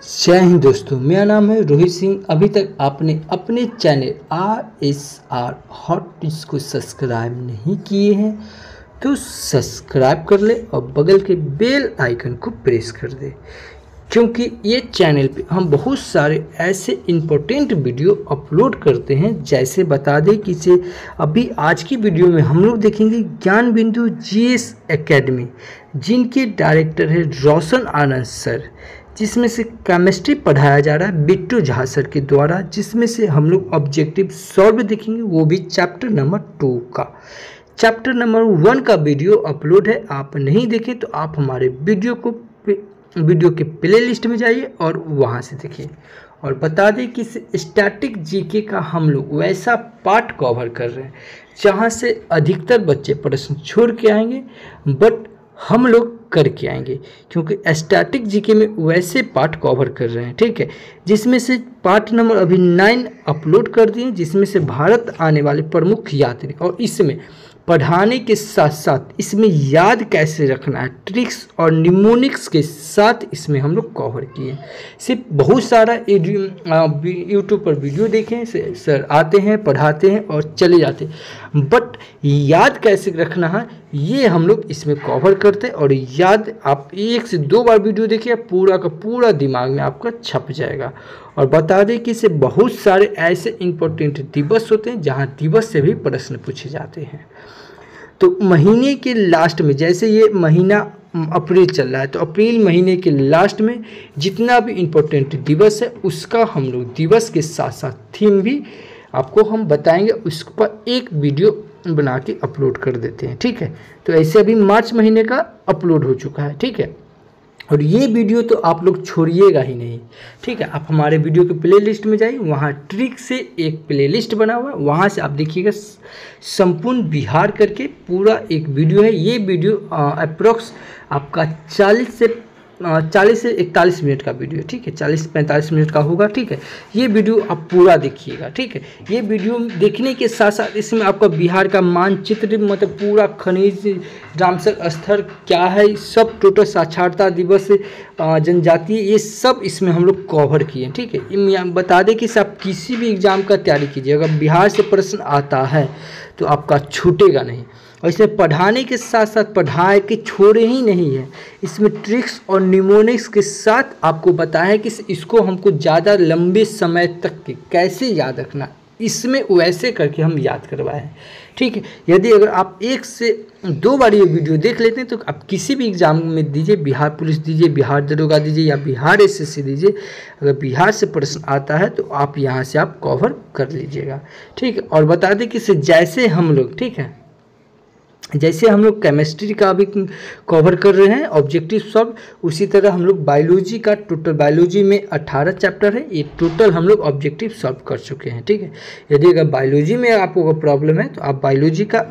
जय हिंद दोस्तों, मेरा नाम है रोहित सिंह। अभी तक आपने अपने चैनल RSR हॉट टिप्स को सब्सक्राइब नहीं किए हैं तो सब्सक्राइब कर ले और बगल के बेल आइकन को प्रेस कर दे, क्योंकि ये चैनल पे हम बहुत सारे ऐसे इम्पोर्टेंट वीडियो अपलोड करते हैं। जैसे बता दें कि से अभी आज की वीडियो में हम लोग देखेंगे ज्ञान बिंदु GS एकेडमी, जिनके डायरेक्टर है रोशन आनंद सर, जिसमें से केमिस्ट्री पढ़ाया जा रहा है बिट्टू झा सर के द्वारा, जिसमें से हम लोग ऑब्जेक्टिव सॉल्व देखेंगे, वो भी चैप्टर नंबर 2 का। चैप्टर नंबर 1 का वीडियो अपलोड है, आप नहीं देखें तो आप हमारे वीडियो के प्ले लिस्ट में जाइए और वहाँ से देखिए। और बता दें कि स्टैटिक जीके का हम लोग वैसा पार्ट कवर कर रहे हैं जहाँ से अधिकतर बच्चे प्रश्न छोड़ के आएंगे, बट हम लोग करके आएंगे, क्योंकि स्टैटिक जीके में वैसे पार्ट कवर कर रहे हैं। ठीक है, जिसमें से पार्ट नंबर अभी 9 अपलोड कर दिए, जिसमें से भारत आने वाले प्रमुख यात्री, और इसमें पढ़ाने के साथ साथ इसमें याद कैसे रखना है, ट्रिक्स और निमोनिक्स के साथ इसमें हम लोग कवर किए। सिर्फ बहुत सारा यूट्यूब पर वीडियो देखें, सर आते हैं पढ़ाते हैं और चले जाते हैं, बट याद कैसे रखना है ये हम लोग इसमें कवर करते हैं। और याद आप 1 से 2 बार वीडियो देखिए, पूरा का पूरा दिमाग में आपका छप जाएगा। और बता दें कि इसे बहुत सारे ऐसे इंपॉर्टेंट दिवस होते हैं जहाँ दिवस से भी प्रश्न पूछे जाते हैं। तो महीने के लास्ट में, जैसे ये महीना अप्रैल चल रहा है, तो अप्रैल महीने के लास्ट में जितना भी इम्पोर्टेंट दिवस है उसका हम लोग दिवस के साथ साथ थीम भी आपको हम बताएंगे, उस पर एक वीडियो बना के अपलोड कर देते हैं। ठीक है, तो ऐसे अभी मार्च महीने का अपलोड हो चुका है। ठीक है, और ये वीडियो तो आप लोग छोड़िएगा ही नहीं। ठीक है, आप हमारे वीडियो के प्ले लिस्ट में जाइए, वहाँ ट्रिक से एक प्ले लिस्ट बना हुआ है, वहाँ से आप देखिएगा संपूर्ण बिहार करके पूरा एक वीडियो है। ये वीडियो अप्रोक्स आपका 40 से 41 मिनट का वीडियो है। ठीक है, 40-45 मिनट का होगा। ठीक है, ये वीडियो आप पूरा देखिएगा। ठीक है, ये वीडियो देखने के साथ साथ इसमें आपका बिहार का मानचित्र, मतलब पूरा खनिज, रामसर स्थल क्या है, सब टोटल साक्षरता दिवस, जनजातीय, ये सब इसमें हम लोग कवर किए। ठीक है, बता दें कि आप किसी भी एग्जाम का तैयारी कीजिए, अगर बिहार से प्रश्न आता है तो आपका छूटेगा नहीं। और इसमें पढ़ाने के साथ साथ पढ़ाए के छोड़े ही नहीं है, इसमें ट्रिक्स और निमोनिक्स के साथ आपको बताया है कि इसको हमको ज़्यादा लंबे समय तक के कैसे याद रखना, इसमें वैसे करके हम याद करवाए हैं। ठीक है, यदि अगर आप 1 से 2 बार ये वीडियो देख लेते हैं तो आप किसी भी एग्जाम में दीजिए, बिहार पुलिस दीजिए, बिहार दरोगा दीजिए या बिहार SSC दीजिए, अगर बिहार से प्रश्न आता है तो आप यहाँ से आप कवर कर लीजिएगा। ठीक है, और बता दें कि जैसे हम लोग, ठीक है, जैसे हम लोग केमिस्ट्री का अभी कवर कर रहे हैं ऑब्जेक्टिव सॉल्व, उसी तरह हम लोग बायोलॉजी का, टोटल बायोलॉजी में 18 चैप्टर है, ये टोटल हम लोग ऑब्जेक्टिव सॉल्व कर चुके हैं। ठीक है, यदि अगर बायोलॉजी में आपको प्रॉब्लम है तो आप बायोलॉजी का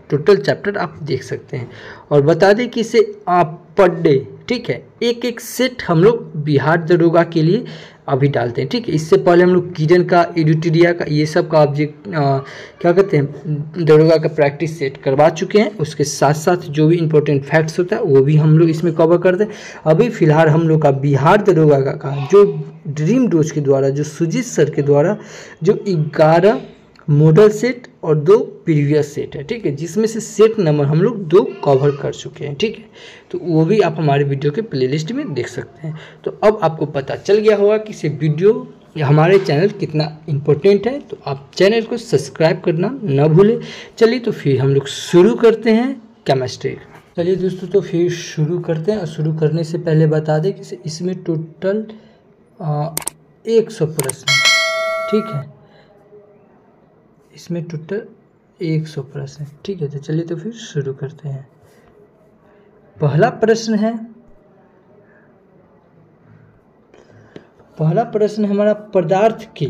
टोटल चैप्टर आप देख सकते हैं। और बता दें कि इसे आप पर डे, ठीक है, एक सेट हम लोग बिहार दरोगा के लिए अभी डालते हैं। ठीक है, इससे पहले हम लोग किरण का, एडिटोरिया का, ये सब का क्या कहते हैं, दरोगा का प्रैक्टिस सेट करवा चुके हैं। उसके साथ साथ जो भी इंपॉर्टेंट फैक्ट्स होता है वो भी हम लोग इसमें कवर करते हैं। अभी फिलहाल हम लोग का बिहार दरोगा का जो ड्रीम डोज के द्वारा, जो सुजीत सर के द्वारा जो 11 मॉडल सेट और 2 प्रीवियस सेट है। ठीक है, जिसमें से सेट नंबर हम लोग 2 कवर कर चुके हैं। ठीक है, तो वो भी आप हमारे वीडियो के प्लेलिस्ट में देख सकते हैं। तो अब आपको पता चल गया होगा कि ये वीडियो या हमारे चैनल कितना इम्पोर्टेंट है, तो आप चैनल को सब्सक्राइब करना न भूलें। चलिए तो फिर हम लोग शुरू करते हैं केमिस्ट्री। चलिए दोस्तों, तो फिर शुरू करते हैं। और शुरू करने से पहले बता दें कि इसमें टोटल 100 प्रश्न, ठीक है, इसमें टोटल 100 प्रश्न। ठीक है, तो चलिए तो फिर शुरू करते हैं। पहला प्रश्न हमारा पदार्थ की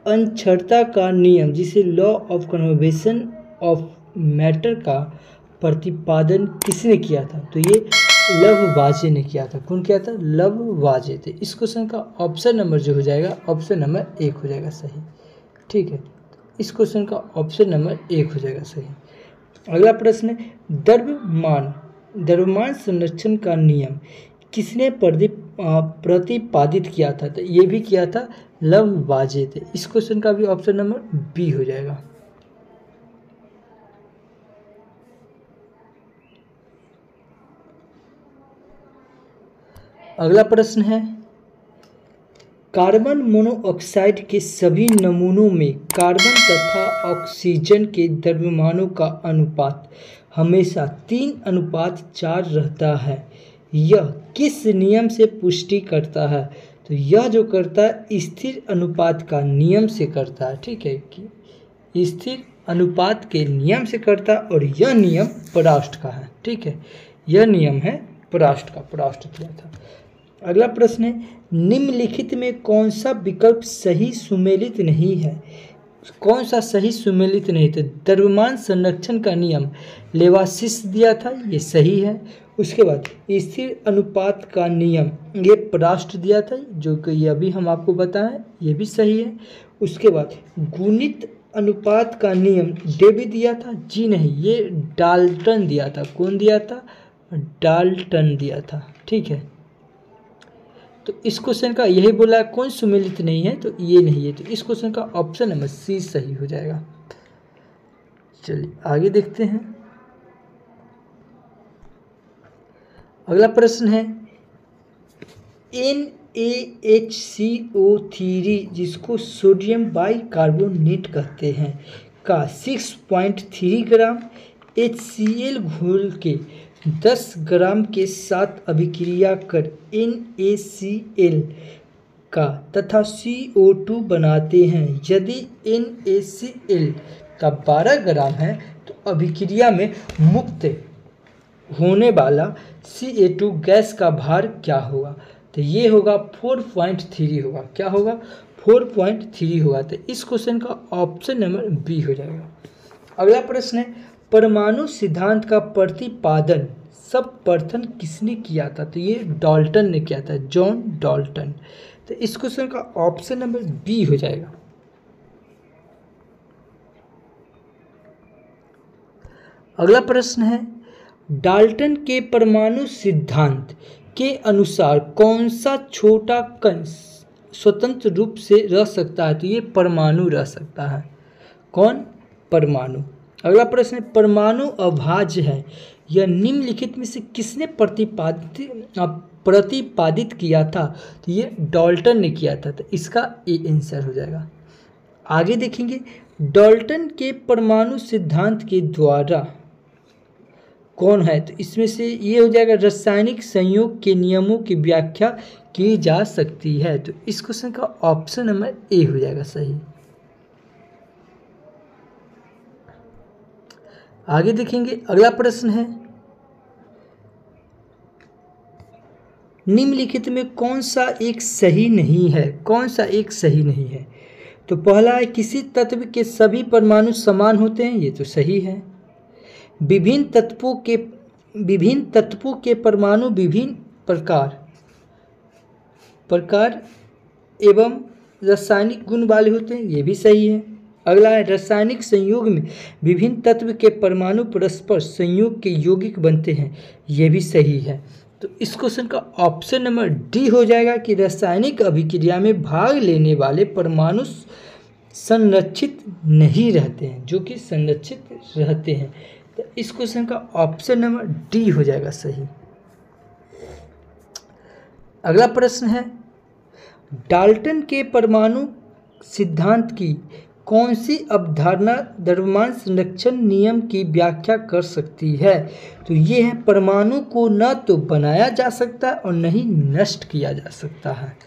अनक्षरता का नियम, जिसे law of conservation of matter का प्रतिपादन किसने किया था? तो ये लववाजे ने किया था। कौन किया था? लववाजे थे। इस क्वेश्चन का ऑप्शन नंबर जो हो जाएगा, ऑप्शन नंबर 1 हो जाएगा सही। ठीक है, इस क्वेश्चन का ऑप्शन नंबर 1 हो जाएगा सही। अगला प्रश्न है द्रव्यमान संरक्षण का नियम किसने प्रतिपादित किया था? तो ये भी किया था लवबाजे। इस क्वेश्चन का भी ऑप्शन नंबर बी हो जाएगा। अगला प्रश्न है, कार्बन मोनोऑक्साइड के सभी नमूनों में कार्बन तथा ऑक्सीजन के द्रव्यमानों का अनुपात हमेशा 3:4 रहता है। यह किस नियम से पुष्टि करता है? तो यह जो करता है स्थिर अनुपात का नियम से करता है। ठीक है, कि स्थिर अनुपात के नियम से करता है और यह नियम परास्ट का है। ठीक है, यह नियम है परास्ट का, परास्ट किया था। अगला प्रश्न है, निम्नलिखित में कौन सा विकल्प सही सुमेलित नहीं है? कौन सा सही सुमेलित नहीं? तो द्रव्यमान संरक्षण का नियम लेवासिस दिया था, ये सही है। उसके बाद स्थिर अनुपात का नियम ये परास्ट दिया था, जो कि ये अभी हम आपको बताएं, ये भी सही है। उसके बाद गुणित अनुपात का नियम डेवी दिया था, जी नहीं, ये डाल्टन दिया था। कौन दिया था? डाल्टन दिया था। ठीक है, तो इस क्वेश्चन का यही बोला, कौन सुमेलित नहीं है? तो ये नहीं है। तो इस क्वेश्चन का ऑप्शन नंबर सी सही हो जाएगा। चलिए आगे देखते हैं। अगला प्रश्न है, NaHCO3 जिसको सोडियम बाइकार्बोनेट कहते हैं का 6.3 ग्राम HCl घोल के 10 ग्राम के साथ अभिक्रिया कर NaCl का तथा CO2 बनाते हैं। यदि NaCl का 12 ग्राम है तो अभिक्रिया में मुक्त होने वाला Ca2 गैस का भार क्या होगा? तो ये होगा 4.3 होगा। क्या होगा? 4.3 होगा। तो इस क्वेश्चन का ऑप्शन नंबर बी हो जाएगा। अगला प्रश्न है, परमाणु सिद्धांत का प्रतिपादन सर्वप्रथम किसने किया था? तो ये डाल्टन ने किया था, जॉन डाल्टन। तो इस क्वेश्चन का ऑप्शन नंबर बी हो जाएगा। अगला प्रश्न है, डाल्टन के परमाणु सिद्धांत के अनुसार कौन सा छोटा कण स्वतंत्र रूप से रह सकता है? तो ये परमाणु रह सकता है। कौन? परमाणु। अगला प्रश्न है, परमाणु अभाज्य है, यह निम्नलिखित में से किसने प्रतिपादित किया था? तो ये डाल्टन ने किया था। तो इसका ए आंसर हो जाएगा। आगे देखेंगे, डाल्टन के परमाणु सिद्धांत के द्वारा कौन है? तो इसमें से ये हो जाएगा, रासायनिक संयोग के नियमों की व्याख्या की जा सकती है। तो इस क्वेश्चन का ऑप्शन नंबर ए हो जाएगा सही। आगे देखेंगे, अगला प्रश्न है, निम्नलिखित में कौन सा एक सही नहीं है? कौन सा एक सही नहीं है? तो पहला है, किसी तत्व के सभी परमाणु समान होते हैं, ये तो सही है। विभिन्न तत्वों के परमाणु विभिन्न प्रकार एवं रासायनिक गुण वाले होते हैं, ये भी सही है। अगला है, रासायनिक संयोग में विभिन्न तत्व के परमाणु परस्पर संयोग के यौगिक बनते हैं, ये भी सही है। तो इस क्वेश्चन का ऑप्शन नंबर डी हो जाएगा कि रासायनिक अभिक्रिया में भाग लेने वाले परमाणु संरक्षित नहीं रहते हैं, जो कि संरक्षित रहते हैं। तो इस क्वेश्चन का ऑप्शन नंबर डी हो जाएगा सही। अगला प्रश्न है, डाल्टन के परमाणु सिद्धांत की कौन सी अवधारणा द्रव्यमान संरक्षण नियम की व्याख्या कर सकती है? तो ये है, परमाणु को न तो बनाया जा सकता और न ही नष्ट किया जा सकता है।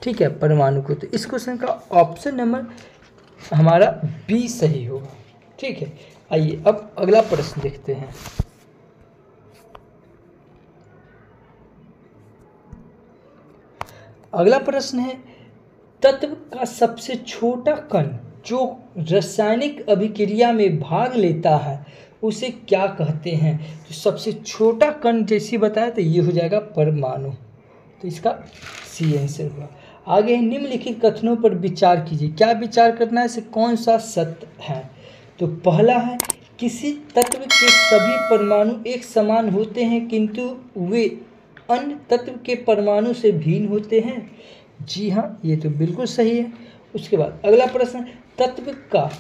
ठीक है, परमाणु को। तो इस क्वेश्चन का ऑप्शन नंबर हमारा बी सही होगा। ठीक है, आइए अब अगला प्रश्न देखते हैं। अगला प्रश्न है, तत्व का सबसे छोटा कण जो रासायनिक अभिक्रिया में भाग लेता है उसे क्या कहते हैं? तो सबसे छोटा कण जैसे बताया तो ये हो जाएगा परमाणु। तो इसका सी आंसर हुआ। आगे निम्नलिखित कथनों पर विचार कीजिए। क्या विचार करना है? इसे कौन सा सत्य है? तो पहला है, किसी तत्व के सभी परमाणु एक समान होते हैं किंतु वे अन्य तत्व के परमाणु से भिन्न होते हैं? जी हाँ, ये तो बिल्कुल सही है। उसके बाद अगला प्रश्न, तत्व का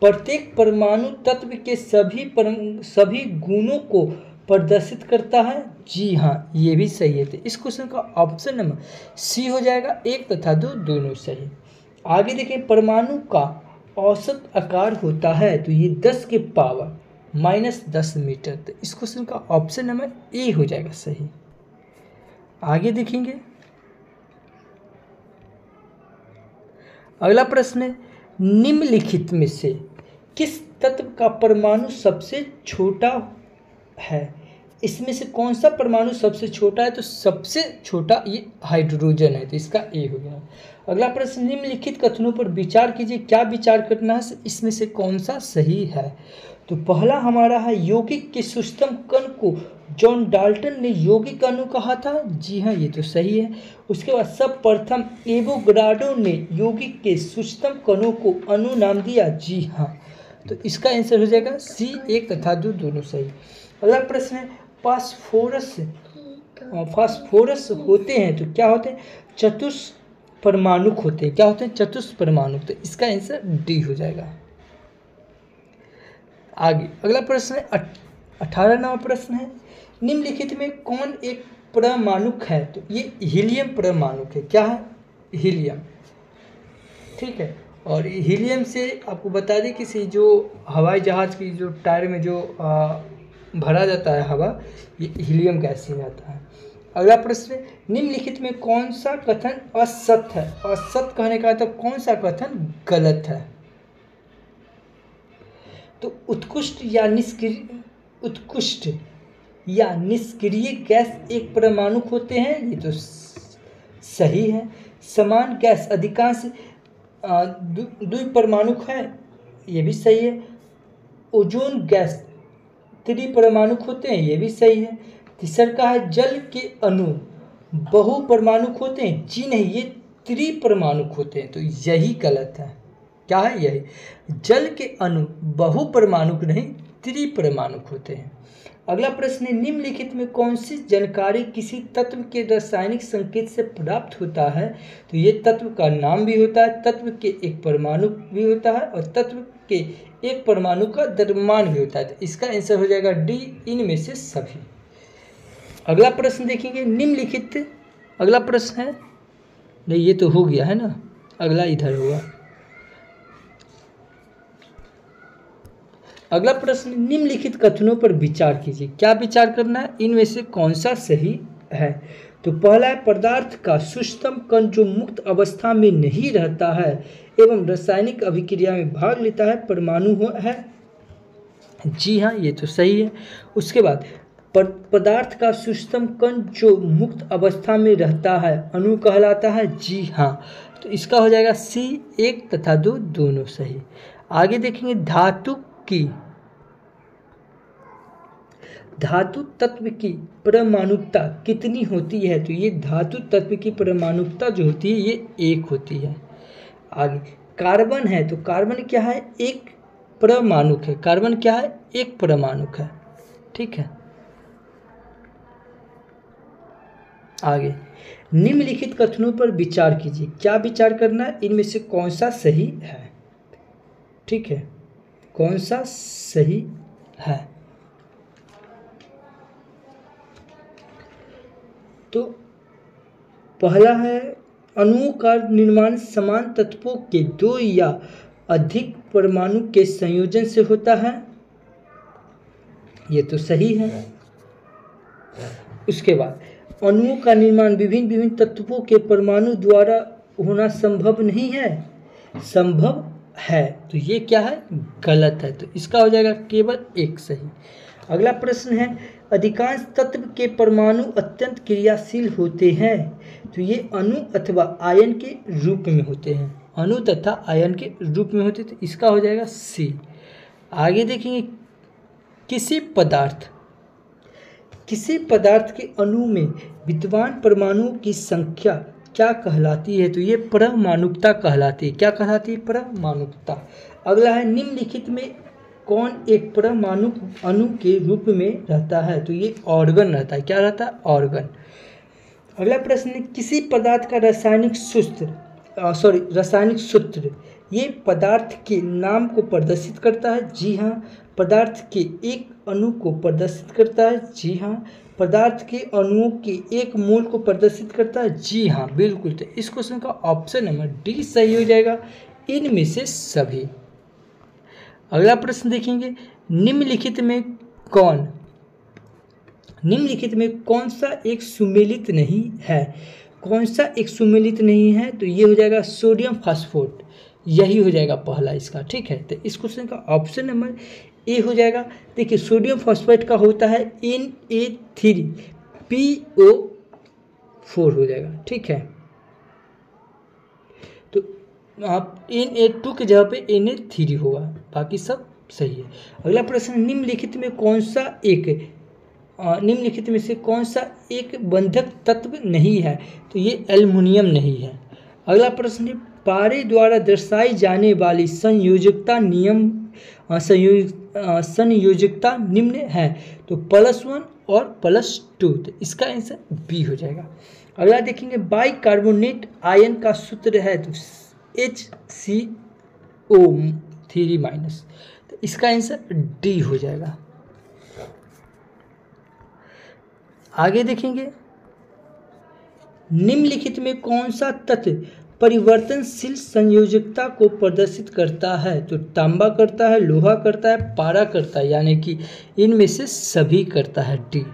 प्रत्येक परमाणु तत्व के सभी गुणों को प्रदर्शित करता है? जी हाँ, ये भी सही है। तो इस क्वेश्चन का ऑप्शन नंबर सी हो जाएगा, 1 तथा 2 दोनों सही। आगे देखें, परमाणु का औसत आकार होता है, तो ये 10 के पावर -10 मीटर। तो इस क्वेश्चन का ऑप्शन नंबर ए हो जाएगा सही। आगे देखेंगे, अगला प्रश्न है, निम्नलिखित में से किस तत्व का परमाणु सबसे छोटा है? इसमें से कौन सा परमाणु सबसे छोटा है? तो सबसे छोटा ये हाइड्रोजन है, तो इसका ए हो गया। अगला प्रश्न, निम्नलिखित कथनों पर विचार कीजिए, क्या विचार करना है, इसमें से कौन सा सही है? तो पहला हमारा है, यौगिक के सूक्ष्म कण को जॉन डाल्टन ने यौगिक अणु कहा था? जी हाँ, ये तो सही है। उसके बाद सर्वप्रथम एवोगाड्रो ने यौगिक के सूक्ष्म कणों को अणु नाम दिया? जी हाँ, तो इसका आंसर हो जाएगा सी, 1 तथा 2 दोनों सही। अगला प्रश्न है, फास्फोरस होते हैं तो क्या होते हैं? चतुष्परमाणुक होते हैं। क्या होते हैं? चतुष्परमाणुक। तो इसका आंसर डी हो जाएगा। आगे अगला प्रश्न है, 18 नंबर प्रश्न है, निम्नलिखित में कौन एक परमाणुक है? तो ये हीलियम परमाणुक है। क्या है? हीलियम। ठीक है, और हीलियम से आपको बता दें कि जो हवाई जहाज की जो टायर में जो भरा जाता है हवा, ये हीलियम गैस ही रहता है। अगला प्रश्न, निम्नलिखित में कौन सा कथन असत्य है? असत्य कहने का मतलब कौन सा कथन गलत है? तो उत्कृष्ट या निष्क्रिय गैस एक परमाणुक होते हैं, ये तो सही है। समान गैस अधिकांश द्विपरमाणुक है, ये भी सही है। ओजोन गैस त्रिपरमाणुक होते हैं, ये भी सही है। तीसरा का है, जल के अणु बहुपरमाणुक होते हैं? जी नहीं, ये त्रिपरमाणुक होते हैं, तो यही गलत है। क्या है? यही, जल के अणु बहुपरमाणुक नहीं त्रिपरमाणुक होते हैं। अगला प्रश्न है, निम्नलिखित में कौन सी जानकारी किसी तत्व के रासायनिक संकेत से प्राप्त होता है? तो ये तत्व का नाम भी होता है, तत्व के एक परमाणु भी होता है, और तत्व के एक परमाणु का द्रव्यमान भी होता है। तो इसका आंसर हो जाएगा डी, इनमें से सभी। अगला प्रश्न देखेंगे, निम्नलिखित, अगला प्रश्न है, नहीं ये तो हो गया है ना, अगला इधर होगा। अगला प्रश्न, निम्नलिखित कथनों पर विचार कीजिए, क्या विचार करना है, इनमें से कौन सा सही है? तो पहला है, पदार्थ का सूक्ष्म कण जो मुक्त अवस्था में नहीं रहता है एवं रासायनिक अभिक्रिया में भाग लेता है, परमाणु है? जी हाँ, ये तो सही है। उसके बाद, पदार्थ का सूक्ष्म कण जो मुक्त अवस्था में रहता है, अणु कहलाता है? जी हाँ, तो इसका हो जाएगा सी, 1 तथा 2 दोनों सही। आगे देखेंगे, धातु तत्व की परमाणुकता कितनी होती है? तो ये धातु तत्व की परमाणुकता जो होती है, ये 1 होती है। आगे कार्बन है, तो कार्बन क्या है? एक परमाणुक है। कार्बन क्या है? एक परमाणुक है। ठीक है। आगे, निम्नलिखित कथनों पर विचार कीजिए, क्या विचार करना है, इनमें से कौन सा सही है? ठीक है, कौन सा सही है? तो पहला है, अणुओं का निर्माण समान तत्वों के 2 या अधिक परमाणु के संयोजन से होता है, ये तो सही है। उसके बाद, अणुओं का निर्माण विभिन्न तत्वों के परमाणु द्वारा होना संभव नहीं है, संभव है, तो ये क्या है? गलत है। तो इसका हो जाएगा केवल 1 सही। अगला प्रश्न है, अधिकांश तत्व के परमाणु अत्यंत क्रियाशील होते हैं, तो ये अणु अथवा आयन के रूप में होते हैं, अणु तथा आयन के रूप में होते हैं, तो इसका हो जाएगा सी। आगे देखेंगे, किसी पदार्थ के अणु में विद्यमान परमाणुओं की संख्या क्या कहलाती है? तो ये परमाणुकता कहलाती है। क्या कहलाती है? परमाणुकता। अगला है, निम्नलिखित में कौन एक परमाणु अणु के रूप में रहता है? तो ये ऑर्गन रहता है। क्या रहता है? ऑर्गन। अगला प्रश्न है, किसी पदार्थ का रासायनिक सूत्र ये पदार्थ के नाम को प्रदर्शित करता है। जी हाँ। पदार्थ के एक अणु को प्रदर्शित करता है। जी हाँ। पदार्थ के अणुओं के एक मोल को प्रदर्शित करता है। जी हाँ बिल्कुल। तो इस क्वेश्चन का ऑप्शन नंबर डी सही हो जाएगा, इनमें से सभी। अगला प्रश्न देखेंगे, निम्नलिखित में कौन सा एक सुमेलित नहीं है? कौन सा एक सुमेलित नहीं है? तो ये हो जाएगा सोडियम फास्फेट, यही हो जाएगा पहला इसका। ठीक है, तो इस क्वेश्चन का ऑप्शन नंबर ए हो जाएगा। देखिए सोडियम फॉस्फेट का होता है Na3PO4 हो जाएगा। ठीक है, तो आप Na2 की जगह पे Na3 होगा, बाकी सब सही है। अगला प्रश्न, निम्नलिखित में से कौन सा एक बंधक तत्व नहीं है? तो ये एल्युमिनियम नहीं है। अगला प्रश्न है, पारे द्वारा दर्शाई जाने वाली संयोजकता निम्न है। तो +1 और +2, तो इसका आंसर बी हो जाएगा। अगला देखेंगे, बाइकार्बोनेट आयन का सूत्र है तो HCO3-, तो इसका आंसर डी हो जाएगा। आगे देखेंगे, निम्नलिखित में कौन सा तत्व परिवर्तनशील संयोजकता को प्रदर्शित करता है? तो तांबा करता है, लोहा करता है, पारा करता है, यानी कि इनमें से सभी करता है, डी।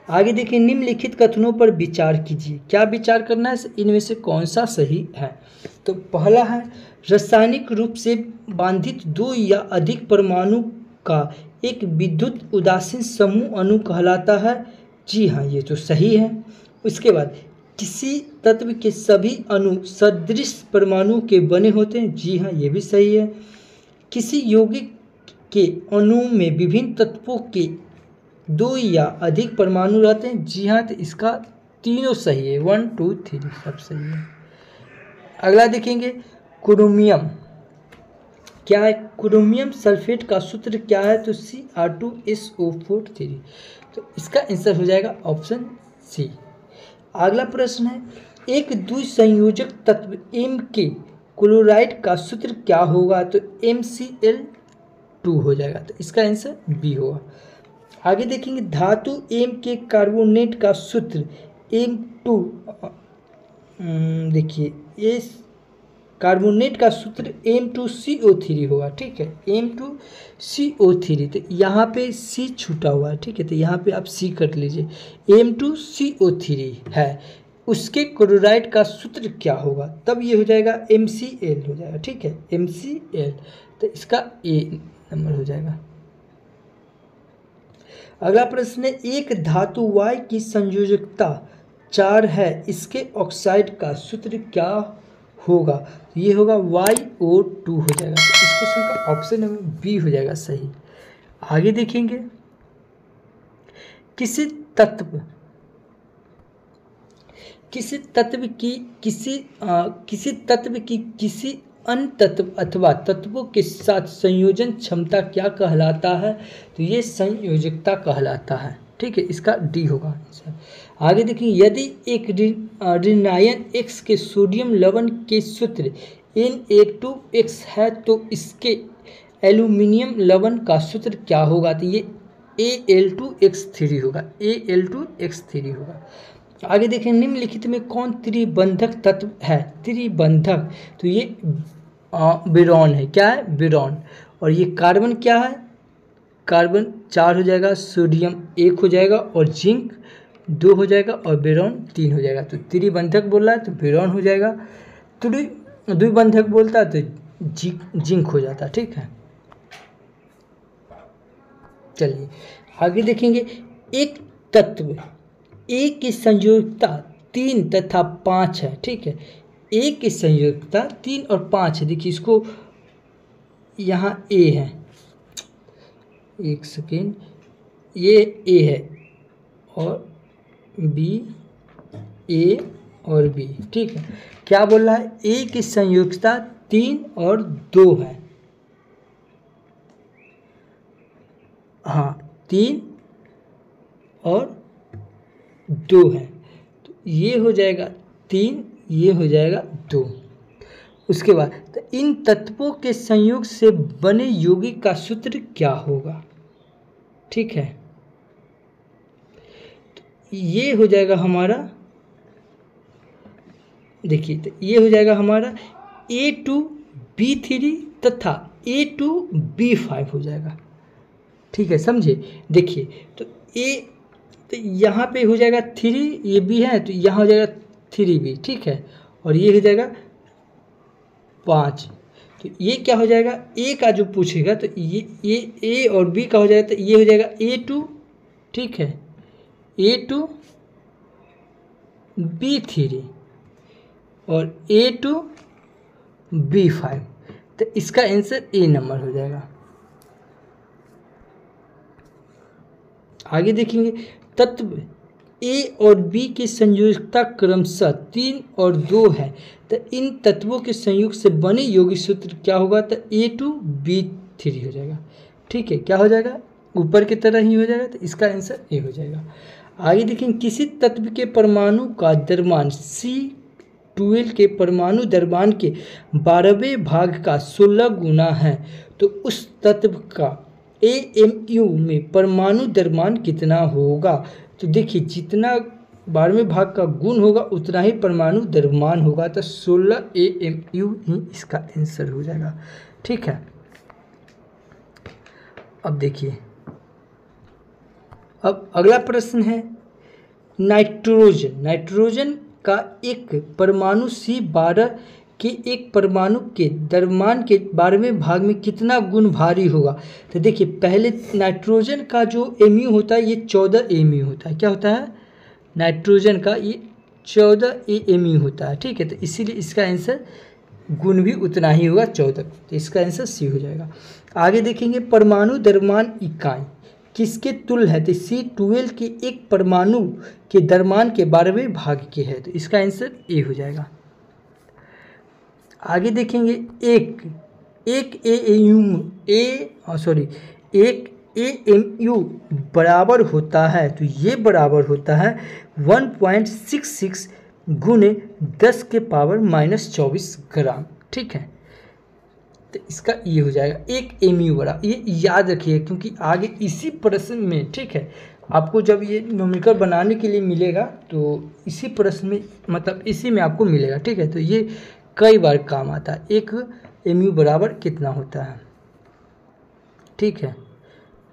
आगे देखिए, निम्नलिखित कथनों पर विचार कीजिए। क्या विचार करना है? इनमें से कौन सा सही है? तो पहला है, रासायनिक रूप से बांधित 2 या अधिक परमाणु का एक विद्युत उदासीन समूह अणु कहलाता है। जी हाँ, ये तो सही है। उसके बाद, किसी तत्व के सभी अणु सदृश परमाणु के बने होते हैं। जी हाँ, ये भी सही है। किसी यौगिक के अणु में विभिन्न तत्वों के 2 या अधिक परमाणु रहते हैं। जी हाँ, तो इसका तीनों सही है, 1, 2, 3 सब सही है। अगला देखेंगे, क्रोमियम क्या है? क्रोमियम सल्फेट का सूत्र क्या है? तो Cr2SO4, तो इसका आंसर हो जाएगा ऑप्शन सी। अगला प्रश्न है, एक द्विसंयोजक तत्व M के क्लोराइड का सूत्र क्या होगा? तो MCl2 हो जाएगा, तो इसका आंसर बी होगा। आगे देखेंगे, धातु M के कार्बोनेट का सूत्र M2, देखिए ये कार्बोनेट का सूत्र M2CO3 होगा। ठीक है, M2CO3, तो यहाँ पे C छूटा हुआ है। ठीक है, तो यहाँ पे आप C कर लीजिए, M2CO3 है, उसके क्लोराइड का सूत्र क्या होगा? तब ये हो जाएगा MCl हो जाएगा। ठीक है, MCl, तो इसका A नंबर हो जाएगा। अगला प्रश्न है, एक धातु Y की संयोजकता 4 है, इसके ऑक्साइड का सूत्र क्या होगा? ये होगा YO2 हो जाएगा, तो इस क्वेश्चन का ऑप्शन नंबर बी हो जाएगा सही। आगे देखेंगे, किसी तत्व की किसी अन्य तत्व अथवा तत्वों के साथ संयोजन क्षमता क्या कहलाता है? तो ये संयोजकता कहलाता है। ठीक है, इसका डी होगा। आगे देखिए, यदि एक ऋणायन X के सोडियम लवण के सूत्र Na2X है तो इसके एल्यूमिनियम लवण का सूत्र क्या होगा? तो ये Al2X3 होगा, Al2X3 होगा। आगे देखें, निम्नलिखित में कौन त्रिबंधक तत्व है? त्रिबंधक, तो ये बोरॉन है। क्या है? बोरॉन। और ये कार्बन क्या है? कार्बन 4 हो जाएगा, सोडियम 1 हो जाएगा, और जिंक 2 हो जाएगा, और बोरॉन 3 हो जाएगा। तो त्रिबंधक बोल रहा है तो बोरॉन हो जाएगा, द्विबंधक बोलता है तो जिंक हो जाता। ठीक है, चलिए आगे देखेंगे, एक तत्व A की संयोजकता 3 तथा 5 है। ठीक है, A की संयोजकता 3 और 5 है। देखिए इसको, यहाँ A है, एक सेकेंड, ये A है और B, A और B। ठीक है, क्या बोल रहा है? A की संयोजकता 3 और 2 है। हाँ, 3 और 2 है, तो ये हो जाएगा 3, ये हो जाएगा 2। उसके बाद तो इन तत्वों के संयोग से बने यौगिक का सूत्र क्या होगा? ठीक है, तो ये हो जाएगा हमारा, देखिए तो ये हो जाएगा हमारा A2B3 तथा A2B5 हो जाएगा। ठीक है, समझे? देखिए तो तो यहाँ पे हो जाएगा 3, ये भी है तो यहाँ हो जाएगा 3B। ठीक है, और ये हो जाएगा 5। तो ये क्या हो जाएगा, ए का जो पूछेगा तो ये ए और बी का हो जाएगा, तो ये हो जाएगा A2। ठीक है, A2B3 और A2B5, तो इसका आंसर ए नंबर हो जाएगा। आगे देखेंगे, तत्व ए और बी की संयोजकता क्रमशः 3 और 2 है, तो इन तत्वों के संयोग से बने यौगिक सूत्र क्या होगा? तो A2B3 हो जाएगा। ठीक है, क्या हो जाएगा, ऊपर की तरह ही हो जाएगा, तो इसका आंसर ए हो जाएगा। आगे देखेंगे, किसी तत्व के परमाणु का द्रव्यमान C12 के परमाणु द्रव्यमान के 12वें भाग का 16 गुना है, तो उस तत्व का AMU में परमाणु द्रव्यमान कितना होगा? तो देखिए, जितना 12वें भाग का गुण होगा उतना ही परमाणु द्रव्यमान होगा, तो 16 AMU ही इसका आंसर हो जाएगा। ठीक है, अब देखिए, अब अगला प्रश्न है, नाइट्रोजन का एक परमाणु C12 के एक परमाणु के द्रव्यमान के 12वें भाग में कितना गुण भारी होगा? तो देखिए, पहले नाइट्रोजन का जो एमयू होता है ये 14 एमयू होता है। क्या होता है? नाइट्रोजन का ये 14 एमयू होता है। ठीक है, तो इसीलिए इसका आंसर गुण भी उतना ही होगा, 14। तो इसका आंसर सी हो जाएगा। आगे देखेंगे, परमाणु द्रव्यमान इकाई किसके तुल्य है? तो C12 के एक परमाणु के द्रव्यमान के 12वें भाग के है, तो इसका आंसर ए हो जाएगा। आगे देखेंगे, एक AMU बराबर होता है, तो ये बराबर होता है 1.66 गुने 10 के पावर -24 ग्राम। ठीक है, तो इसका ये हो जाएगा एक एमयू बड़ा। ये याद रखिए, क्योंकि आगे इसी प्रश्न में, ठीक है, आपको जब ये न्यूमेरिकल बनाने के लिए मिलेगा तो इसी प्रश्न में, मतलब इसी में आपको मिलेगा। ठीक है, तो ये कई बार काम आता है, एक एमयू बराबर कितना होता है। ठीक है,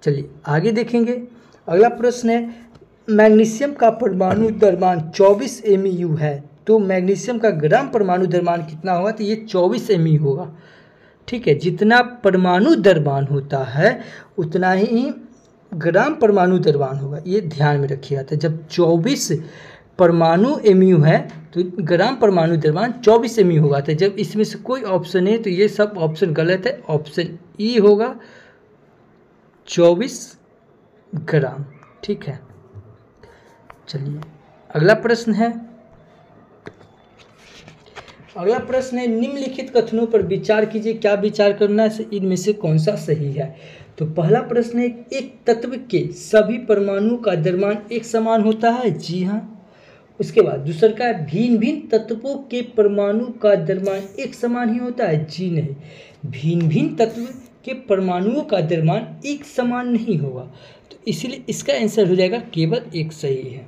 चलिए आगे देखेंगे। अगला प्रश्न है, मैग्नीशियम का परमाणु द्रव्यमान 24 एमयू है, तो मैग्नीशियम का ग्राम परमाणु द्रव्यमान कितना होगा? तो ये 24 एमयू होगा। ठीक है, जितना परमाणु द्रव्यमान होता है उतना ही ग्राम परमाणु द्रव्यमान होगा, ये ध्यान में रखिएगा। तो जब 24 परमाणु एमयू है तो ग्राम परमाणु द्रव्यमान 24 एमयू होगा। तो जब इसमें से कोई ऑप्शन है तो ये सब ऑप्शन गलत है, ऑप्शन ई होगा 24 ग्राम। ठीक है, चलिए अगला प्रश्न है। अगला प्रश्न है, निम्नलिखित कथनों पर विचार कीजिए, क्या विचार करना है, इनमें से कौन सा सही है? तो पहला प्रश्न है, एक तत्व के सभी परमाणुओं का द्रव्यमान एक समान होता है। जी हाँ। उसके बाद दूसरा का है, भिन्न भिन्न तत्वों के परमाणु का द्रव्यमान एक समान ही होता है। जी नहीं, भिन्न भिन्न तत्व के परमाणुओं का द्रव्यमान एक समान नहीं होगा, तो इसलिए इसका आंसर हो जाएगा केवल एक सही है।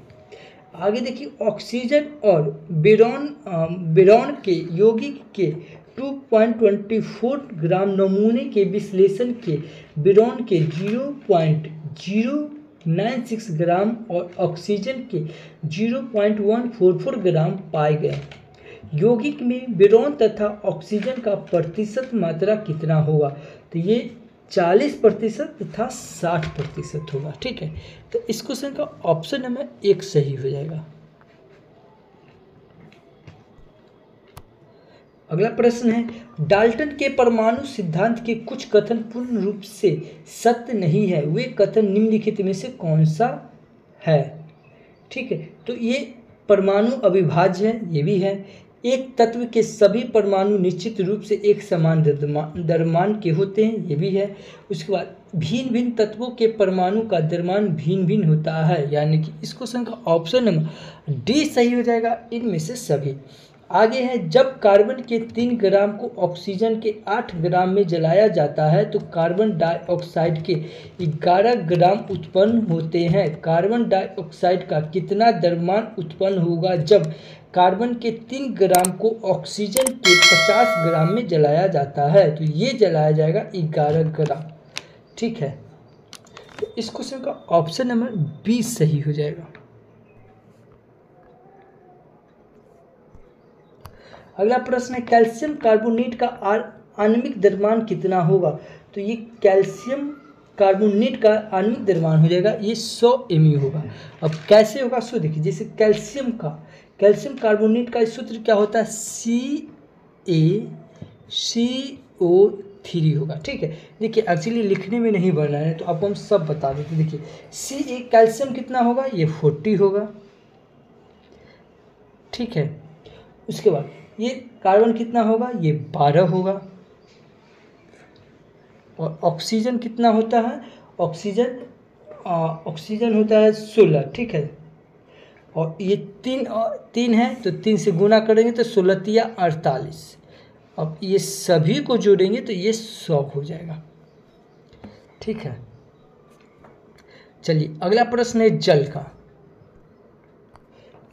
आगे देखिए, ऑक्सीजन और बोरॉन के यौगिक के 2.24 ग्राम नमूने के विश्लेषण के बोरॉन के 0.096 ग्राम और ऑक्सीजन के 0.144 ग्राम पाए गए। यौगिक में बोरॉन तथा ऑक्सीजन का प्रतिशत मात्रा कितना होगा? तो ये 40% तथा 60% होगा। ठीक है, तो इस क्वेश्चन का ऑप्शन नंबर 1 सही हो जाएगा। अगला प्रश्न है, डाल्टन के परमाणु सिद्धांत के कुछ कथन पूर्ण रूप से सत्य नहीं है, वे कथन निम्नलिखित में से कौन सा है? ठीक है, तो ये परमाणु अविभाज्य है, ये भी है। एक तत्व के सभी परमाणु निश्चित रूप से एक समान द्रव्यमान के होते हैं, ये भी है। उसके बाद भिन्न भिन्न तत्वों के परमाणु का द्रव्यमान भिन्न भिन्न होता है, यानी कि इस क्वेश्चन का ऑप्शन नंबर डी सही हो जाएगा, इनमें से सभी। आगे है, जब कार्बन के 3 ग्राम को ऑक्सीजन के 8 ग्राम में जलाया जाता है तो कार्बन डाइऑक्साइड के 11 ग्राम उत्पन्न होते हैं। कार्बन डाइऑक्साइड का कितना द्रव्यमान उत्पन्न होगा जब कार्बन के 3 ग्राम को ऑक्सीजन के 50 ग्राम में जलाया जाता है? तो ये जलाया जाएगा 11 ग्राम। ठीक है, तो इस क्वेश्चन का ऑप्शन नंबर बी सही हो जाएगा। अगला प्रश्न है, कैल्शियम कार्बोनेट का आणविक द्रव्यमान कितना होगा? तो ये कैल्शियम कार्बोनेट का आणविक द्रव्यमान हो जाएगा ये 100 mU होगा। अब कैसे होगा सो देखिए, जैसे कैल्शियम कार्बोनेट का सूत्र क्या होता है? CaCO3 होगा। ठीक है, देखिए एक्चुअली लिखने में नहीं बढ़ना है तो आपको हम सब बता देते। देखिए Ca कैल्शियम कितना होगा? ये 40 होगा। ठीक है, उसके बाद ये कार्बन कितना होगा? ये 12 होगा। और ऑक्सीजन कितना होता है? ऑक्सीजन होता है 16। ठीक है, और ये तीन है तो 3 से गुना करेंगे तो 16 या 48। अब ये सभी को जोड़ेंगे तो ये 100 हो जाएगा। ठीक है, चलिए अगला प्रश्न है जल का।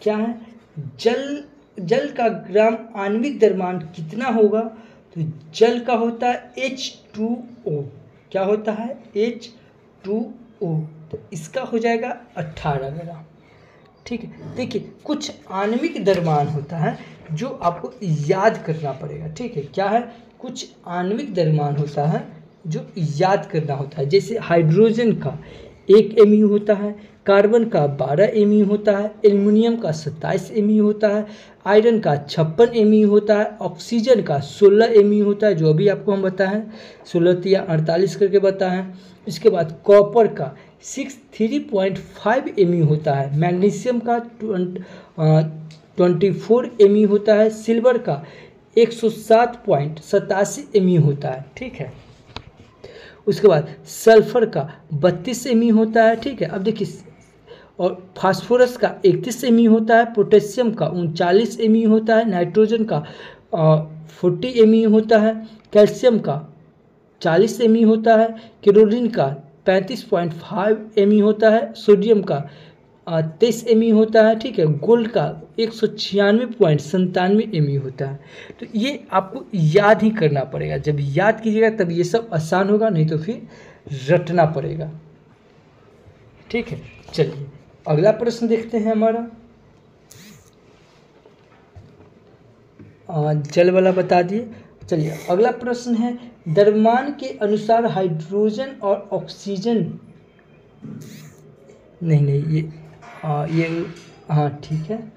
क्या है? जल का ग्राम आणविक द्रव्यमान कितना होगा? तो जल का होता है H2O। क्या होता है? H2O। तो इसका हो जाएगा 18 ग्राम। ठीक है, देखिए कुछ आणविक द्रव्यमान होता है जो आपको याद करना पड़ेगा। ठीक है, क्या है? कुछ आणविक द्रव्यमान होता है जो याद करना होता है। जैसे हाइड्रोजन का 1 mU होता है, कार्बन का 12 mU होता है, एल्युमिनियम का 27 mU होता है, आयरन का 56 mU होता है, ऑक्सीजन का 16 mU होता है, जो अभी आपको हम बताएं 16 या 48 करके बताएं। इसके बाद कॉपर का 63.5 mU होता है, मैग्नीशियम का 24 mU होता है, सिल्वर का 107.87 mU होता है। ठीक है, उसके बाद सल्फर का 32 mU होता है। ठीक है, अब देखिए, और फास्फोरस का 31 mU होता है, पोटेशियम का 39 mU होता है, नाइट्रोजन का 40 mU होता है, कैल्शियम का 40 mU होता है, क्लोरीन का 35.5 mU होता है, सोडियम का 23 mU होता है। ठीक है, गोल्ड का 196.97 mU होता है। तो ये आपको याद ही करना पड़ेगा, जब याद कीजिएगा तब ये सब आसान होगा, नहीं तो फिर रटना पड़ेगा। ठीक है, चलिए अगला प्रश्न देखते हैं हमारा। जल वाला बता दिए। चलिए अगला प्रश्न है, द्रव्यमान के अनुसार हाइड्रोजन और ऑक्सीजन नहीं ये हाँ ठीक है,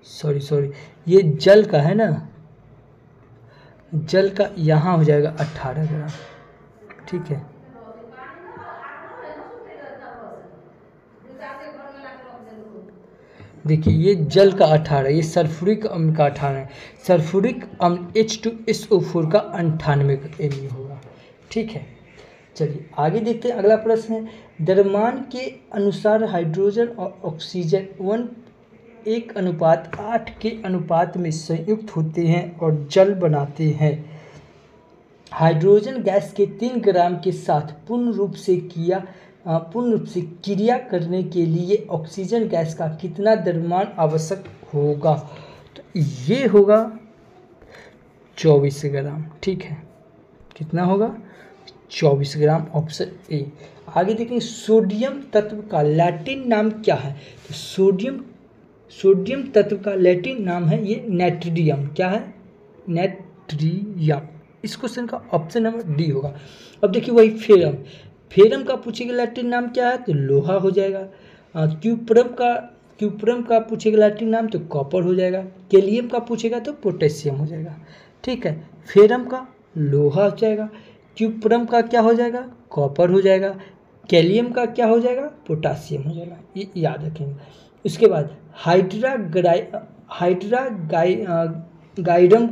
सॉरी ये जल का है ना, जल का यहाँ हो जाएगा 18 ग्राम। ठीक है, देखिए ये जल का 18, ये सल्फ्यूरिक अम्ल का 18 है, सल्फ्यूरिक अम्ल H2SO4 का 98 mU होगा। ठीक है, चलिए आगे देखते हैं। अगला प्रश्न है, द्रव्यमान के अनुसार हाइड्रोजन और ऑक्सीजन 1:8 के अनुपात में संयुक्त होते हैं और जल बनाते हैं। हाइड्रोजन गैस के 3 ग्राम के साथ पूर्ण रूप से क्रिया करने के लिए ऑक्सीजन गैस का कितना द्रव्यमान आवश्यक होगा? तो ये होगा 24 ग्राम। ठीक है, कितना होगा? 24 ग्राम, ऑप्शन ए। आगे देखें, सोडियम तत्व का लैटिन नाम क्या है? तो सोडियम तत्व का लैटिन नाम है ये नाइट्रियम। क्या है? नाइट्रियम। इस क्वेश्चन का ऑप्शन नंबर डी होगा। अब देखिए वही फेरम का पूछेगा लैटिन नाम क्या है? तो लोहा हो जाएगा। क्यूप्रम का पूछेगा लैटिन नाम तो कॉपर हो जाएगा। कैलियम का पूछेगा तो पोटेशियम हो जाएगा। ठीक है, फेरम का लोहा हो जाएगा, क्यूप्रम का क्या हो जाएगा? कॉपर हो जाएगा, कैलियम का क्या हो जाएगा? पोटासियम हो जाएगा। ये याद रखेंगे। उसके बाद हाइड्रागाइडम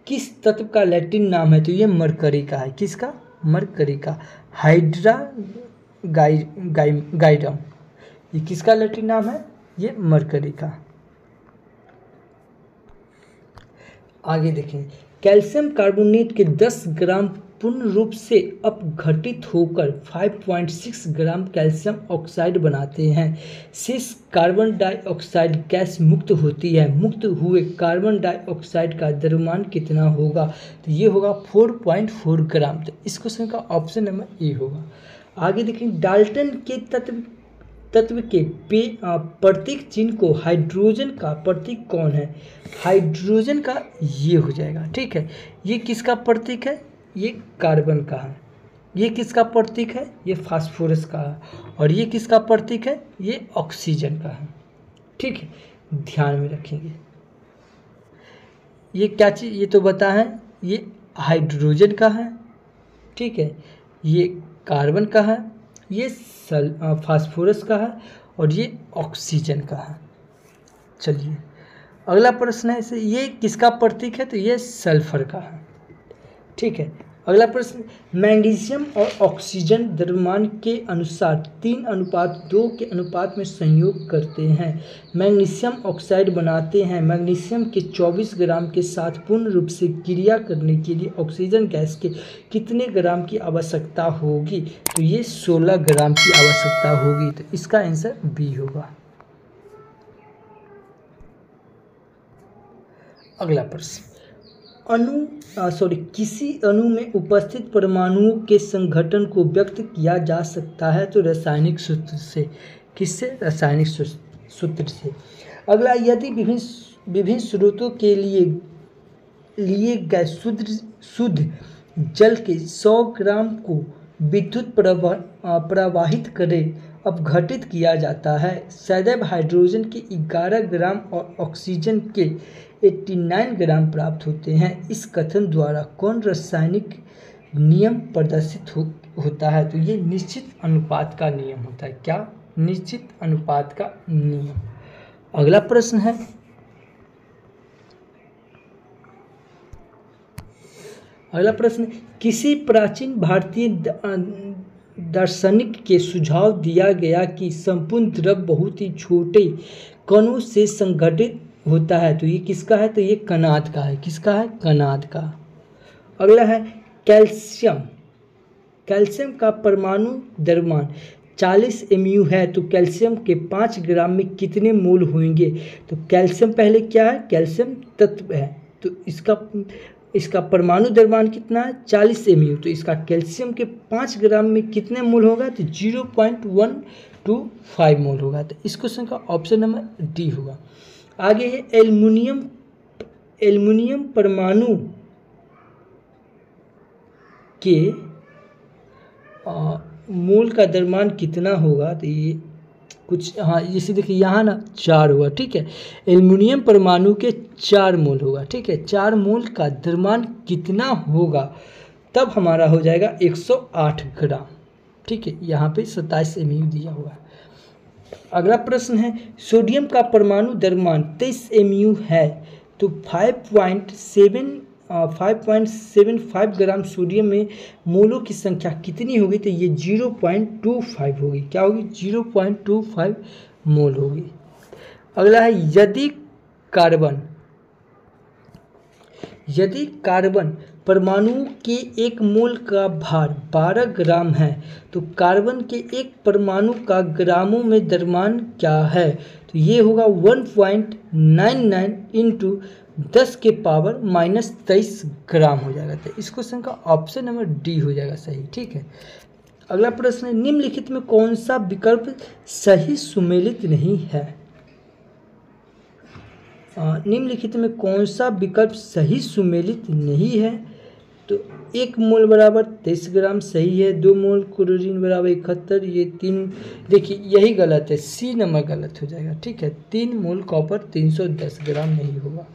किस तत्व का लैटिन नाम है? तो ये मरकरी का है। किसका? मरकरी का हाइड्रागाइडम, ये किसका लैटिन नाम है? ये मरकरी का। आगे देखें, कैल्शियम कार्बोनेट के 10 ग्राम पूर्ण रूप से अपघटित होकर 5.6 ग्राम कैल्शियम ऑक्साइड बनाते हैं। शेष कार्बन डाइऑक्साइड गैस मुक्त होती है। मुक्त हुए कार्बन डाइऑक्साइड का द्रव्यमान कितना होगा? तो ये होगा 4.4 ग्राम। तो इस क्वेश्चन का ऑप्शन नंबर ए होगा। आगे देखें, डाल्टन के तत्व के प्रतीक चिन्ह को हाइड्रोजन का प्रतीक कौन है? हाइड्रोजन का ये हो जाएगा। ठीक है, ये किसका प्रतीक है? ये कार्बन का है। ये किसका प्रतीक है? ये फास्फोरस का है। और ये किसका प्रतीक है? ये ऑक्सीजन का है। ठीक है, ध्यान में रखेंगे। ये क्या चीज़, ये तो बता है, ये हाइड्रोजन का है। ठीक है, ये कार्बन का है, ये फास्फोरस का है, और ये ऑक्सीजन का है। चलिए अगला प्रश्न है, इसे ये किसका प्रतीक है? तो ये सल्फर का है। ठीक है, अगला प्रश्न, मैग्नीशियम और ऑक्सीजन द्रव्यमान के अनुसार 3:2 के अनुपात में संयोग करते हैं। मैग्नीशियम ऑक्साइड बनाते हैं। मैग्नीशियम के 24 ग्राम के साथ पूर्ण रूप से क्रिया करने के लिए ऑक्सीजन गैस के कितने ग्राम की आवश्यकता होगी? तो ये 16 ग्राम की आवश्यकता होगी। तो इसका आंसर बी होगा। अगला प्रश्न, किसी अणु में उपस्थित परमाणुओं के संघटन को व्यक्त किया जा सकता है तो रासायनिक सूत्र से। किससे? रासायनिक सूत्र से। अगला, यदि विभिन्न स्रोतों के लिए गए शुद्ध जल के 100 ग्राम को विद्युत प्रवाहित करें अपघटित किया जाता है। सदैव हाइड्रोजन के 11 ग्राम और ऑक्सीजन के 89 ग्राम प्राप्त होते हैं। इस कथन द्वारा कौन रासायनिक नियम प्रदर्शित होता है? तो ये निश्चित अनुपात का नियम होता है। क्या? निश्चित अनुपात का नियम। अगला प्रश्न है, किसी प्राचीन भारतीय दार्शनिक के सुझाव दिया गया कि संपूर्ण द्रव बहुत ही छोटे कणों से संगठित होता है। तो ये किसका है? तो ये कनाद का है। किसका है? कनाद का। अगला है, कैल्शियम का परमाणु द्रव्यमान 40 mu है, तो कैल्शियम के 5 ग्राम में कितने मोल होंगे? तो कैल्शियम पहले क्या है? कैल्शियम तत्व है, तो इसका परमाणु द्रव्यमान कितना है? 40 mu। तो इसका कैल्शियम के 5 ग्राम में कितने मोल होगा? तो 0.125 मोल होगा। तो इस क्वेश्चन का ऑप्शन नंबर डी होगा। आगे है, एल्युमिनियम परमाणु के मोल का द्रव्यमान कितना होगा? तो ये कुछ, हाँ इसे देखिए यहाँ ना 4 हुआ। ठीक है, एल्युमिनियम परमाणु के 4 मोल होगा। ठीक है, 4 मोल का द्रव्यमान कितना होगा? तब हमारा हो जाएगा 108 ग्राम। ठीक है, यहाँ पे 27 mu दिया हुआ है। अगला प्रश्न है, सोडियम का परमाणु द्रव्यमान 23 mu है, तो 5.75 ग्राम सोडियम में मोलों की संख्या कितनी होगी? तो ये 0.25 होगी। क्या होगी? 0.25 मोल होगी। अगला है, यदि कार्बन परमाणु के 1 मोल का भार 12 ग्राम है, तो कार्बन के 1 परमाणु का ग्रामों में द्रव्यमान क्या है? तो ये होगा 1.99 इंटू 10 के पावर -23 ग्राम हो जाएगा। तो इस क्वेश्चन का ऑप्शन नंबर डी हो जाएगा सही। ठीक है, अगला प्रश्न है, निम्नलिखित में कौन सा विकल्प सही सुमेलित नहीं है? निम्नलिखित में कौन सा विकल्प सही सुमेलित नहीं है? तो 1 मोल बराबर 23 ग्राम सही है। 2 मोल क्लोरीन बराबर 71, ये 3, देखिए यही गलत है, सी नंबर गलत हो जाएगा। ठीक है, 3 मोल कॉपर 310 ग्राम नहीं होगा।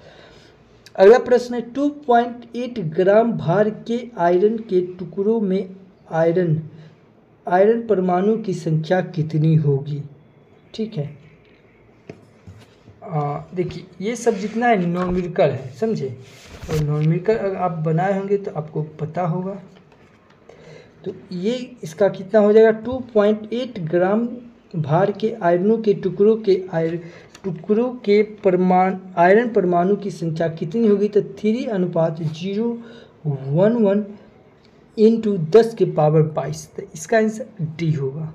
अगला प्रश्न है, 2.8 ग्राम भार के आयरन के टुकड़ों में आयरन परमाणु की संख्या कितनी होगी? ठीक है, देखिए ये सब जितना है न्यूमेरिकल है, समझे, और न्यूमेरिकल अगर आप बनाए होंगे तो आपको पता होगा। तो ये इसका कितना हो जाएगा, 2.8 ग्राम भार के आयरनों के टुकड़ों के आयरन परमाणु की संख्या कितनी होगी, तो 3:011 इंटू 10⁻²২। तो इसका आंसर डी होगा।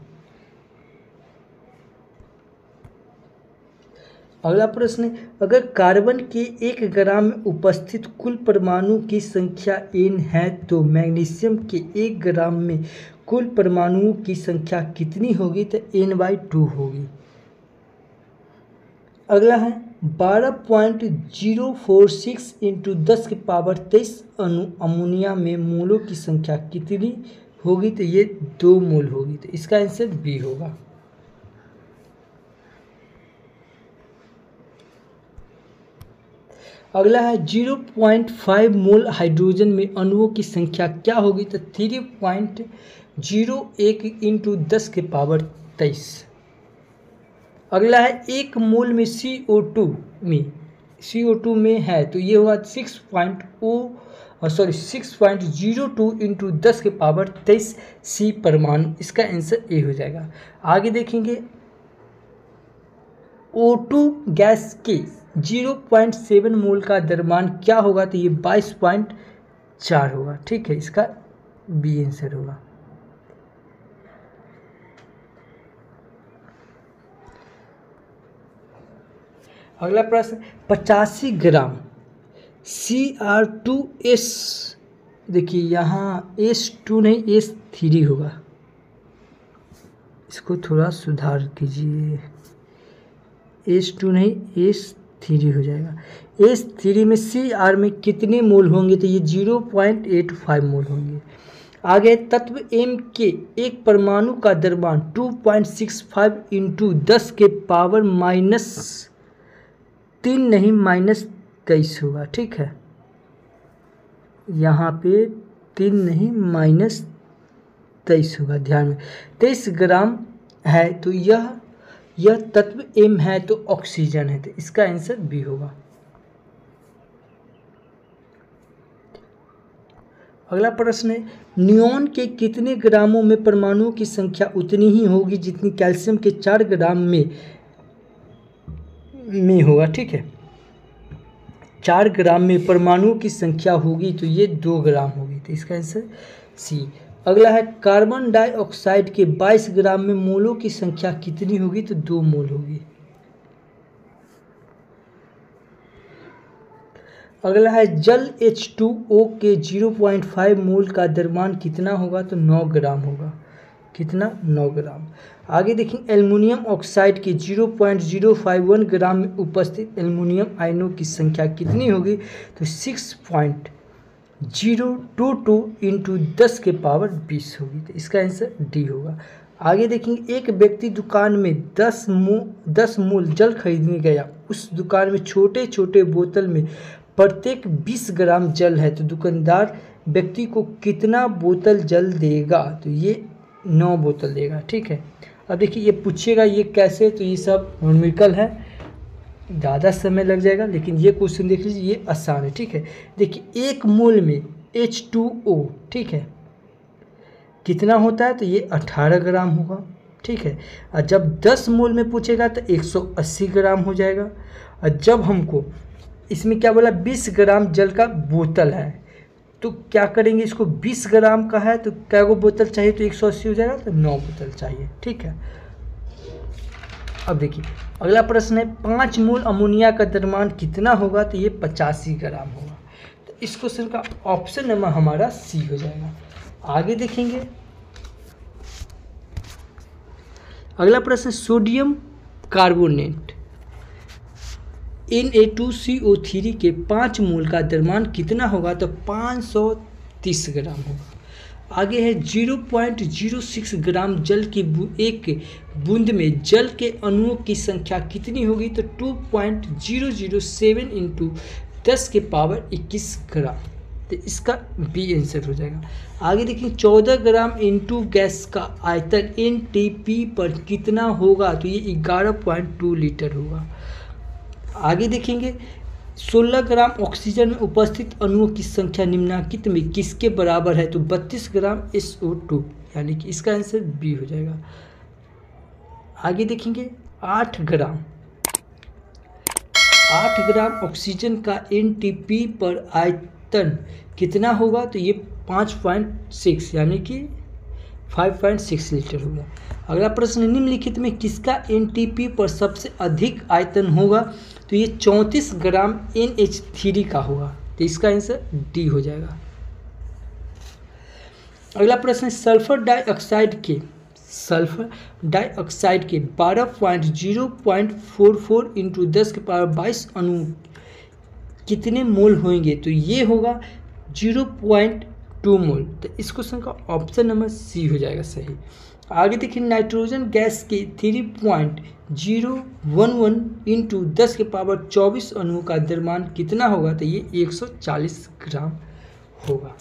अगला प्रश्न है, अगर कार्बन के 1 ग्राम में उपस्थित कुल परमाणु की संख्या n है तो मैग्नीशियम के 1 ग्राम में कुल परमाणुओं की संख्या कितनी होगी, तो n/2 होगी। अगला है 12.046 इंटू 10⁻23 अणु अमोनिया में मोलों की संख्या कितनी होगी, तो ये 2 मोल होगी। तो इसका आंसर बी होगा। अगला है 0.5 मोल हाइड्रोजन में अणुओं की संख्या क्या होगी, तो 3.01 इंटू 10⁻23। अगला है 1 मोल में CO2 में है तो ये होगा 6.02 इंटू 10⁻23 C परमाणु। इसका आंसर ए हो जाएगा। आगे देखेंगे O2 गैस के 0.7 मोल का द्रव्यमान क्या होगा, तो ये 22.4 होगा। ठीक है, इसका बी आंसर होगा। अगला प्रश्न 85 ग्राम Cr2S, देखिए यहाँ S2 नहीं S3 होगा, इसको थोड़ा सुधार कीजिए। S2 नहीं S3 हो जाएगा। S3 में Cr में कितने मोल होंगे, तो ये 0.85 मोल होंगे। आगे तत्व M के एक परमाणु का द्रव्यमान 2.65 इंटू 10⁻³ नहीं -23 होगा। ठीक है, यहाँ पे 3 नहीं -23 होगा, ध्यान में। 23 ग्राम है तो यह तत्व M है तो ऑक्सीजन है, तो इसका आंसर बी होगा। अगला प्रश्न है नियोन के कितने ग्रामों में परमाणुओं की संख्या उतनी ही होगी जितनी कैल्शियम के 4 ग्राम में होगा। ठीक है, 4 ग्राम में परमाणुओं की संख्या होगी तो ये 2 ग्राम होगी, तो इसका आंसर सी। अगला है कार्बन डाइऑक्साइड के 22 ग्राम में मोलों की संख्या कितनी होगी, तो 2 मोल होगी। अगला है जल H2O के 0.5 मोल का द्रव्यमान कितना होगा, तो 9 ग्राम होगा। कितना, 9 ग्राम। आगे देखें एल्युमिनियम ऑक्साइड के 0.051 ग्राम में उपस्थित एल्युमिनियम आयनों की संख्या कितनी होगी, तो 6.022 इंटू 10⁻20 होगी, तो इसका आंसर डी होगा। आगे देखेंगे एक व्यक्ति दुकान में 10 मूल जल खरीदने गया। उस दुकान में छोटे छोटे बोतल में प्रत्येक 20 ग्राम जल है, तो दुकानदार व्यक्ति को कितना बोतल जल देगा, तो ये 9 बोतल देगा। ठीक है, अब देखिए ये पूछेगा ये कैसे, तो ये सब न्यूमेरिकल है, ज़्यादा समय लग जाएगा, लेकिन ये क्वेश्चन देख लीजिए, ये आसान है। ठीक है, देखिए 1 मोल में H2O, ठीक है, कितना होता है, तो ये 18 ग्राम होगा। ठीक है, और जब 10 मोल में पूछेगा तो 180 ग्राम हो जाएगा। और जब हमको इसमें क्या बोला 20 ग्राम जल का बोतल है, तो क्या करेंगे, इसको 20 ग्राम का है तो क्या को बोतल चाहिए, तो 180 हो जाएगा, तो 9 बोतल चाहिए। ठीक है, अब देखिए अगला प्रश्न है 5 मोल अमोनिया का द्रव्यमान कितना होगा, तो ये 85 ग्राम होगा। तो इस क्वेश्चन का ऑप्शन नंबर हमारा सी हो जाएगा। आगे देखेंगे अगला प्रश्न सोडियम कार्बोनेट Na2CO3 के 5 मोल का द्रव्यमान कितना होगा, तो 530 ग्राम होगा। आगे है 0.06 ग्राम जल की एक बूंद में जल के अणुओं की संख्या कितनी होगी, तो 2.007 इंटू 10⁻21 ग्राम, तो इसका बी आंसर हो जाएगा। आगे देखिए 14 ग्राम इंटू गैस का आयतन NTP पर कितना होगा, तो ये 11.2 लीटर होगा। आगे देखेंगे 16 ग्राम ऑक्सीजन में उपस्थित अणुओं की संख्या निम्नलिखित में किसके बराबर है? तो 32 ग्राम SO2, यानी कि इसका आंसर बी हो जाएगा। आगे देखेंगे 8 ग्राम ऑक्सीजन का NTP पर आयतन कितना होगा? तो ये 5.6 यानी कि 5.6 लीटर होगा। अगला प्रश्न, निम्नलिखित में किसका NTP पर सबसे अधिक आयतन होगा? तो ये 34 ग्राम NH3 का होगा, तो इसका आंसर डी हो जाएगा। अगला प्रश्न, सल्फर डाइऑक्साइड के 12.0.44 इंटू 10⁻22 अणु कितने मोल होंगे? तो ये होगा 0.2 मोल, तो इस क्वेश्चन का ऑप्शन नंबर सी हो जाएगा सही। आगे देखिए, नाइट्रोजन गैस के 3.011 इंटू 10⁻24 अणुओं का द्रव्यमान कितना होगा? तो ये 140 ग्राम होगा।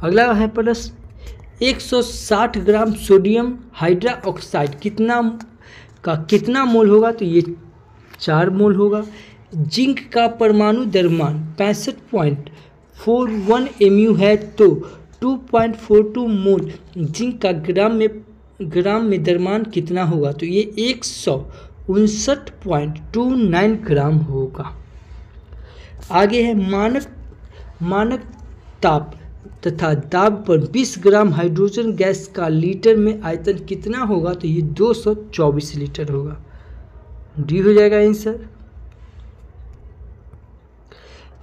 अगला है प्रश्न, 160 ग्राम सोडियम हाइड्रोक्साइड कितना मोल होगा? तो ये 4 मोल होगा। जिंक का परमाणु द्रव्यमान 65.41 mu है, तो 2.42 मोल जिंक का ग्राम में द्रव्यमान कितना होगा? तो ये 159.29 ग्राम होगा। आगे है, मानक ताप तथा दाब पर 20 ग्राम हाइड्रोजन गैस का लीटर में आयतन कितना होगा? तो ये 224 लीटर होगा, डी हो जाएगा आंसर।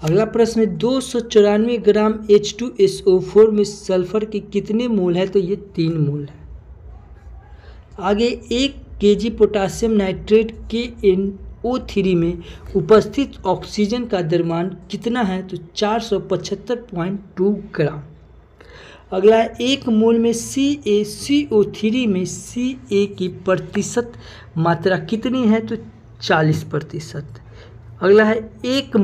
अगला प्रश्न है, 294 ग्राम H2SO4 में सल्फर के कितने मोल है? तो ये 3 मोल है। आगे 1 kg पोटासियम नाइट्रेट KNO3 में उपस्थित ऑक्सीजन का द्रव्यमान कितना है? तो 475.2 ग्राम। अगला है, 1 मोल में CaCO3 में Ca की प्रतिशत मात्रा कितनी है? तो 40%। अगला है 1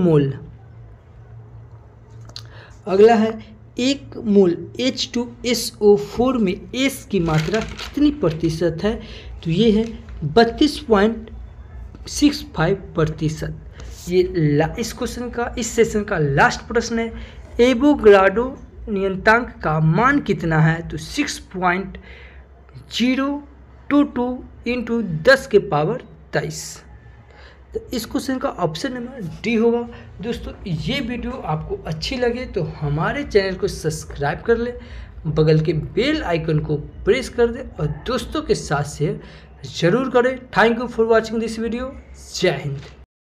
मोल H2SO4 में S की मात्रा कितनी प्रतिशत है? तो ये है 32.65%। ये इस सेशन का लास्ट प्रश्न है, एवोगाड्रो नियतांक का मान कितना है? तो 6.022 इंटू 10⁻23। तो इस क्वेश्चन का ऑप्शन नंबर डी होगा। दोस्तों, ये वीडियो आपको अच्छी लगे तो हमारे चैनल को सब्सक्राइब कर ले, बगल के बेल आइकन को प्रेस कर दे और दोस्तों के साथ शेयर जरूर करें। Thank you for watching this video. जय हिंद।